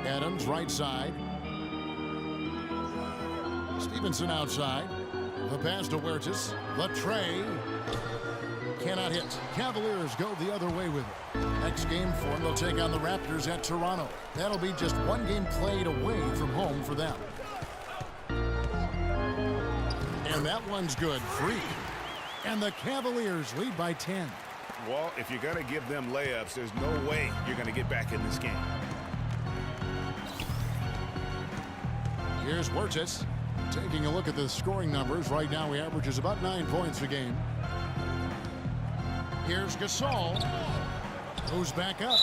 Adams right side. Stevenson outside. The pass to Huertas. The tray. Cannot hit. Cavaliers go the other way with it. Next game for them, they'll take on the Raptors at Toronto. That'll be just one game played away from home for them. And that one's good. Free. And the Cavaliers lead by 10. Well, if you're going to give them layups, there's no way you're going to get back in this game. Here's Huertas. Taking a look at the scoring numbers. Right now he averages about 9 points a game. Here's Gasol. Moves back up.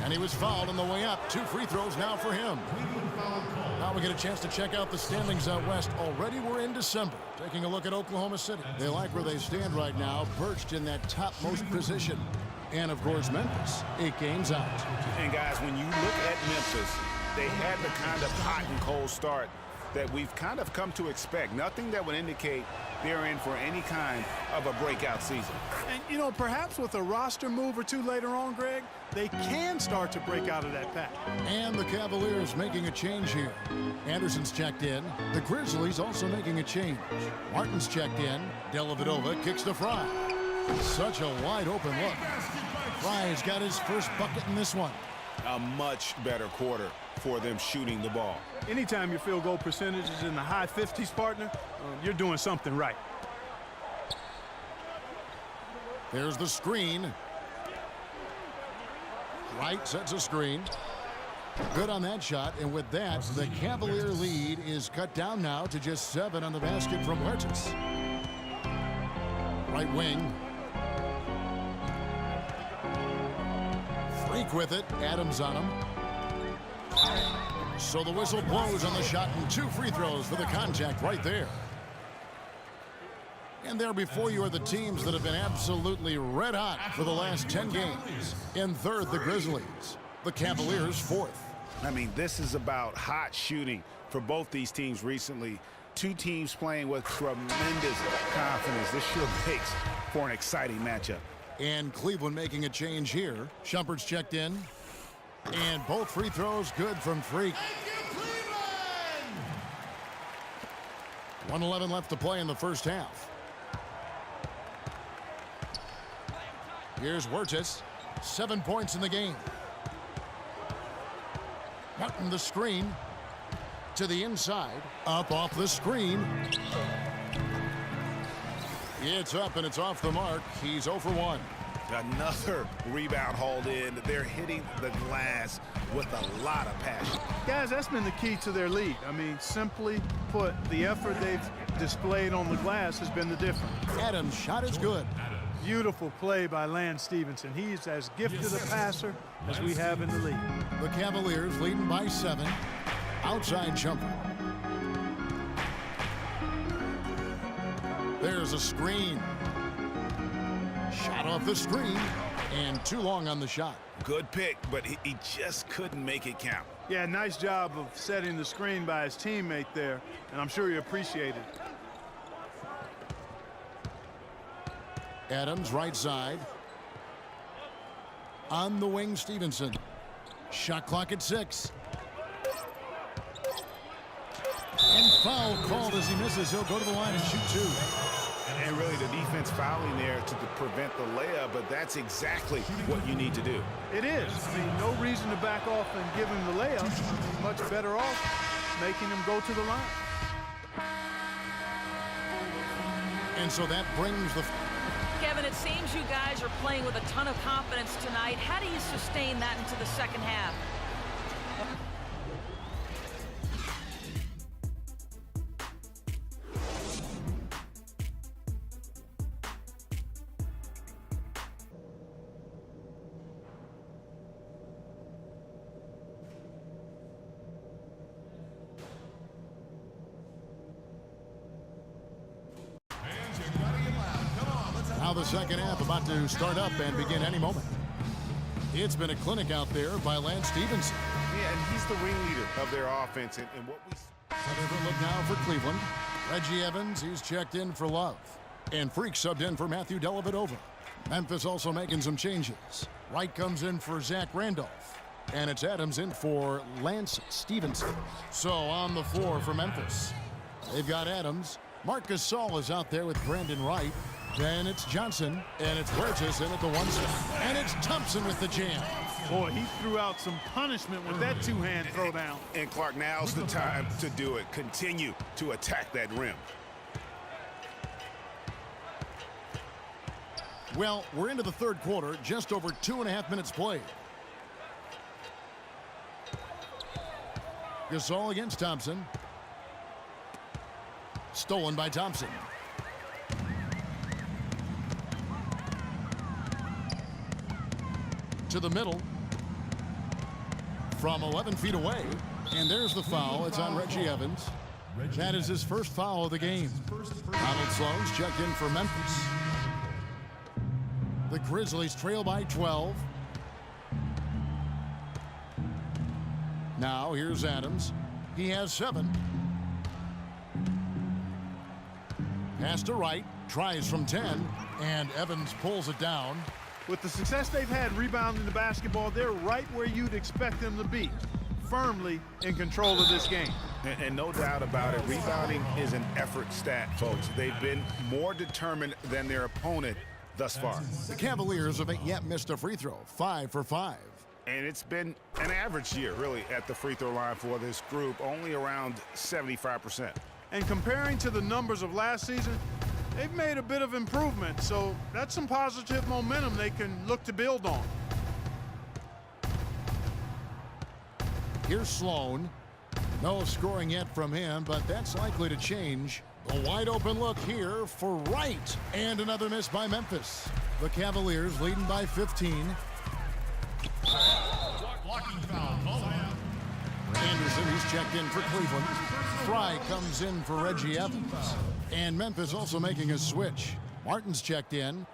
And he was fouled on the way up. 2 free throws now for him. Now we get a chance to check out the standings out west. Already we're in December. Taking a look at Oklahoma City. They like where they stand right now, perched in that topmost position. And, of course, Memphis, 8 games out. And, guys, when you look at Memphis, they had the kind of hot and cold start that we've kind of come to expect. Nothing that would indicate they're in for any kind of a breakout season. And, you know, perhaps with a roster move or two later on, Greg, they can start to break out of that pack. And the Cavaliers making a change here. Anderson's checked in. The Grizzlies also making a change. Martin's checked in. Dellavedova kicks to Fry. Such a wide-open look. Fry's got his first bucket in this one. A much better quarter for them shooting the ball. Anytime your field goal percentage is in the high 50s, partner, you're doing something right. There's the screen. Wright sets a screen. Good on that shot, and with that, the Cavalier lead is cut down now to just 7 on the basket from Huertas. Right wing. Freak with it. Adams on him. So the whistle blows on the shot, and 2 free throws for the contact right there. And there before you are the teams that have been absolutely red hot for the last 10 games. In third, the Grizzlies. The Cavaliers, 4th. I mean, this is about hot shooting for both these teams recently. 2 teams playing with tremendous confidence. This sure makes for an exciting matchup. And Cleveland making a change here. Shumpert's checked in. And both free throws good from Freak. 1:11 left to play in the first half. Here's Huertas. 7 points in the game. Martin the screen. To the inside. Up off the screen. It's up and it's off the mark. He's 0 for 1. Another rebound hauled in. They're hitting the glass with a lot of passion. Guys, that's been the key to their lead. I mean, simply put, the effort they've displayed on the glass has been the difference. Adams' shot is good. Beautiful play by Lance Stevenson. He's as gifted a passer as we have in the league. The Cavaliers leading by 7. Outside jumper. There's a screen. Shot off the screen, and too long on the shot. Good pick, but he just couldn't make it count. Yeah, nice job of setting the screen by his teammate there, and I'm sure he appreciated it. Adams, right side. On the wing, Stevenson. Shot clock at 6. And foul called as he misses. He'll go to the line and shoot 2. And really the defense fouling there to prevent the layup, but that's exactly what you need to do. It is. I mean, no reason to back off and give him the layup. Much better off making him go to the line. And so that brings the... Kevin, it seems you guys are playing with a ton of confidence tonight. How do you sustain that into the second half? Now the second half about to start up and begin any moment. It's been a clinic out there by Lance Stevenson. Yeah, and he's the ringleader of their offense. And what we... So different look now for Cleveland. Reggie Evans, he's checked in for Love. And Freak subbed in for Matthew Dellavedova. Memphis also making some changes. Wright comes in for Zach Randolph. And it's Adams in for Lance Stevenson. So on the floor for Memphis, they've got Adams. Marc Gasol is out there with Brandon Wright. Then it's Johnson, and it's Burgess in at the 1 spot. And it's Thompson with the jam. Boy, he threw out some punishment with that two-hand throwdown. And Clark, now's the time to do it. Continue to attack that rim. Well, we're into the third quarter, just over 2.5 minutes played. Gasol against Thompson. Stolen by Thompson. To the middle. From 11 feet away. And there's the foul. It's on Reggie Evans. That is his first foul of the game. Donald Sloan's checked in for Memphis. The Grizzlies trail by 12. Now here's Adams. He has 7. Pass to Wright. Tries from 10. And Evans pulls it down. With the success they've had rebounding the basketball, they're right where you'd expect them to be. Firmly in control of this game. And no doubt about it, rebounding is an effort stat, folks. They've been more determined than their opponent thus far. The Cavaliers haven't yet missed a free throw. 5 for 5. And it's been an average year, really, at the free throw line for this group, only around 75%. And comparing to the numbers of last season, they've made a bit of improvement. So that's some positive momentum they can look to build on. Here's Sloan. No scoring yet from him, but that's likely to change. A wide open look here for Wright. And another miss by Memphis. The Cavaliers leading by 15. Blocking foul. Anderson, he's checked in for Cleveland. Fry comes in for Reggie Evans. And Memphis also making a switch. Martin's checked in.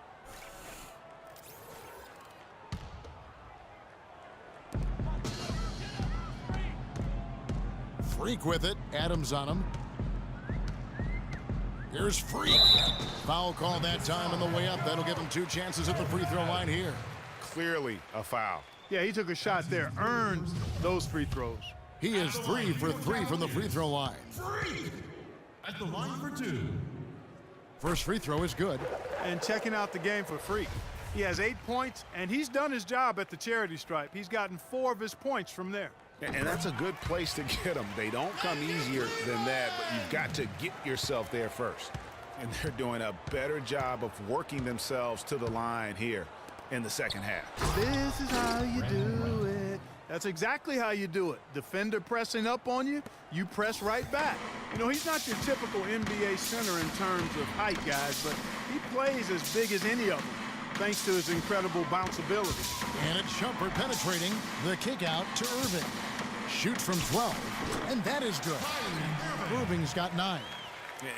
Freak with it. Adams on him. Here's Freak. Foul call that time on the way up. That'll give him 2 chances at the free throw line here. Clearly a foul. Yeah, he took a shot there, earned those free throws. He is 3 for 3 from the free throw line. Free at the line for 2. First free throw is good. And checking out the game for Freak. He has 8 points, and he's done his job at the charity stripe. He's gotten 4 of his points from there. And that's a good place to get them. They don't come easier than that, but you've got to get yourself there first. And they're doing a better job of working themselves to the line here in the second half. This is how you do it. That's exactly how you do it. Defender pressing up on you, you press right back. You know, he's not your typical NBA center in terms of height, guys, but he plays as big as any of them, thanks to his incredible bounce ability. And it's Shumpert penetrating the kick out to Irving. Shoots from 12, and that is good. Irving's got 9.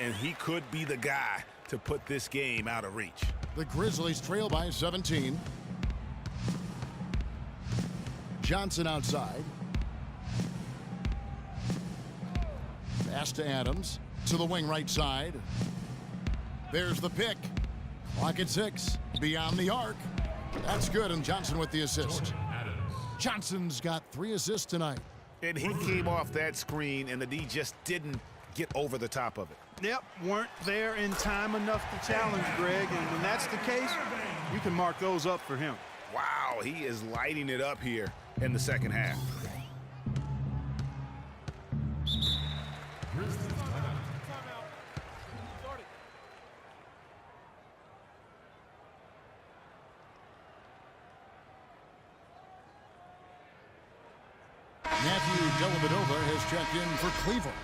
And he could be the guy to put this game out of reach. The Grizzlies trail by 17. Johnson outside. Pass to Adams. To the wing right side. There's the pick. Clock at 6. Beyond the arc. That's good, and Johnson with the assist. Johnson's got 3 assists tonight. And he came off that screen, and the D just didn't get over the top of it. Yep, weren't there in time enough to challenge Greg, and when that's the case, you can mark those up for him. Wow, he is lighting it up here in the second half. Matthew Dellavedova has checked in for Cleveland.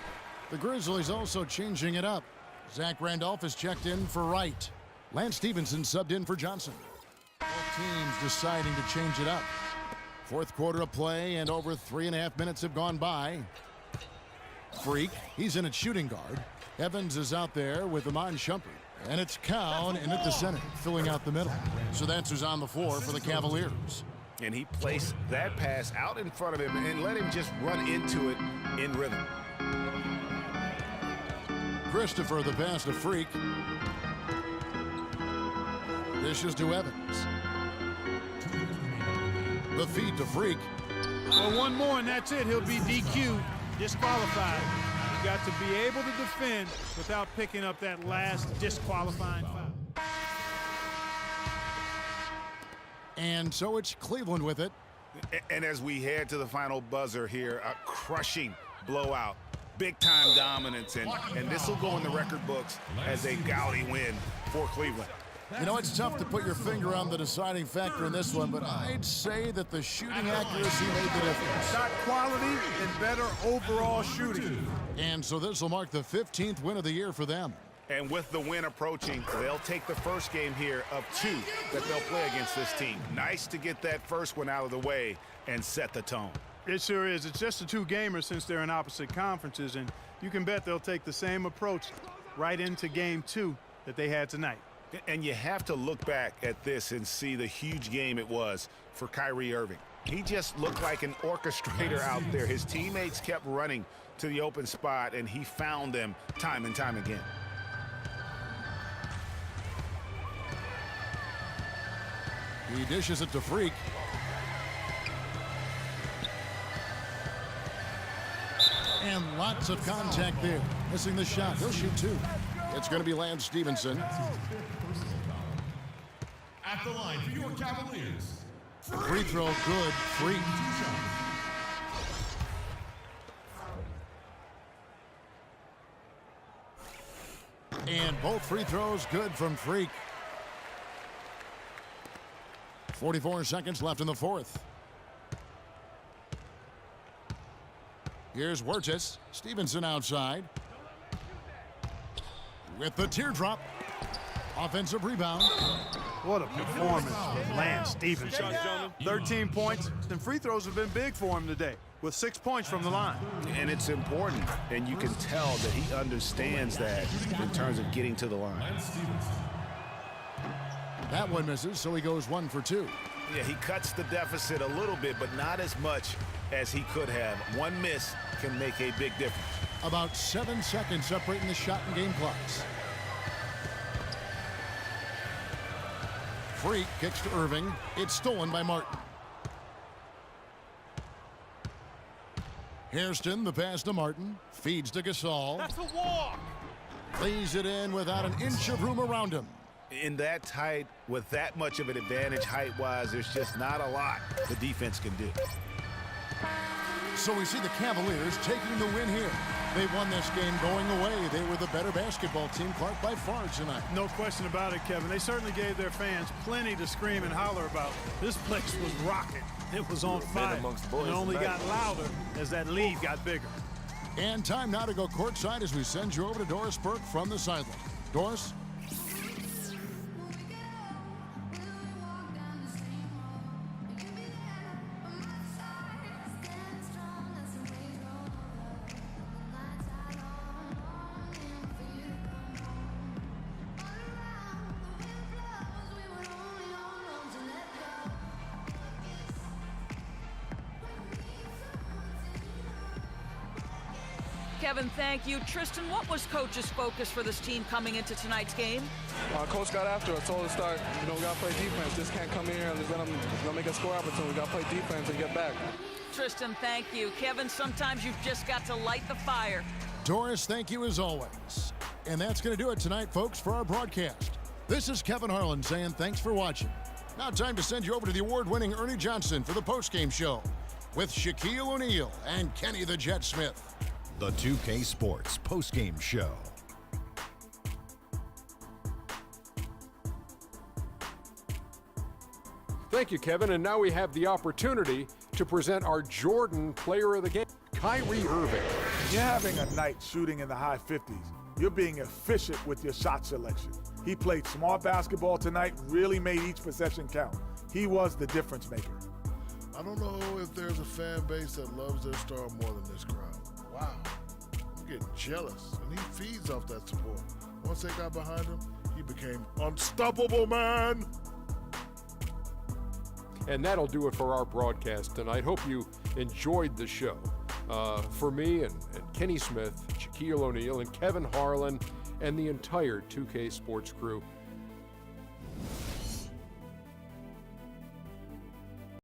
The Grizzlies also changing it up. Zach Randolph has checked in for Wright. Lance Stevenson subbed in for Johnson. Both teams deciding to change it up. Fourth quarter of play, and over 3.5 minutes have gone by. Freak, he's in at shooting guard. Evans is out there with Iman Shumpert. And it's Cowan in at the center, filling out the middle. So that's who's on the floor for the Cavaliers. And he placed that pass out in front of him and let him just run into it in rhythm. Christopher, the pass to Freak. Dishes to Evans. The feed to Freak. Well, one more and that's it. He'll be DQ'd, disqualified. You got to be able to defend without picking up that last disqualifying foul. And so it's Cleveland with it. And as we head to the final buzzer here, a crushing blowout, big-time dominance, and this will go in the record books as a gaudy win for Cleveland. You know, it's tough to put your finger on the deciding factor in this one, but I'd say that the shooting accuracy made the difference. Shot quality and better overall shooting. And so this will mark the 15th win of the year for them. And with the win approaching, they'll take the first game here of 2 that they'll play against this team. Nice to get that first one out of the way and set the tone. It sure is. It's just a 2-gamer since they're in opposite conferences, and you can bet they'll take the same approach right into game 2 that they had tonight. And you have to look back at this and see the huge game it was for Kyrie Irving. He just looked like an orchestrator out there. His teammates kept running to the open spot, and he found them time and time again. He dishes it to Freak. And lots of contact there. Missing the shot. He'll shoot 2. It's going to be Lance Stevenson. At the line for your Cavaliers. The free throw good. Freak. And both free throws good from Freak. 44 seconds left in the fourth. Here's Wirtz. Stevenson outside. With the teardrop. Offensive rebound. What a performance from Lance Stevenson. 13 points, and free throws have been big for him today, with 6 points from the line. And it's important, and you can tell that he understands that in terms of getting to the line. That one misses, so he goes 1 for 2. Yeah, he cuts the deficit a little bit, but not as much as he could have. One miss can make a big difference. About 7 seconds separating the shot and game clocks. Freak kicks to Irving. It's stolen by Martin. Hairston, the pass to Martin. Feeds to Gasol. That's a walk. Lays it in without an inch of room around him. In that tight, with that much of an advantage height-wise, there's just not a lot the defense can do. So we see the Cavaliers taking the win here. They won this game going away. They were the better basketball team, Clark, by far tonight. No question about it, Kevin. They certainly gave their fans plenty to scream and holler about. This place was rocking. It was on fire. And it only got louder as that lead got bigger. And time now to go courtside as we send you over to Doris Burke from the sideline. Doris? Kevin, thank you. Tristan, what was coach's focus for this team coming into tonight's game? Coach got after us, told us to start, we got to play defense. Just can't come in here and let them make a score opportunity. We got to play defense and get back. Tristan, thank you. Kevin, sometimes you've just got to light the fire. Doris, thank you as always. And that's going to do it tonight, folks, for our broadcast. This is Kevin Harlan saying thanks for watching. Now time to send you over to the award-winning Ernie Johnson for the postgame show with Shaquille O'Neal and Kenny the Jet Smith. The 2K Sports postgame show. Thank you, Kevin. And now we have the opportunity to present our Jordan Player of the Game, Kyrie Irving. You're having a night shooting in the high 50s. You're being efficient with your shot selection. He played smart basketball tonight, really made each possession count. He was the difference maker. I don't know if there's a fan base that loves their star more than this crowd. Wow, I'm getting jealous, and he feeds off that support. Once they got behind him, he became unstoppable, man. And that'll do it for our broadcast tonight. Hope you enjoyed the show. For me and Kenny Smith, Shaquille O'Neal, and Kevin Harlan, and the entire 2K Sports crew,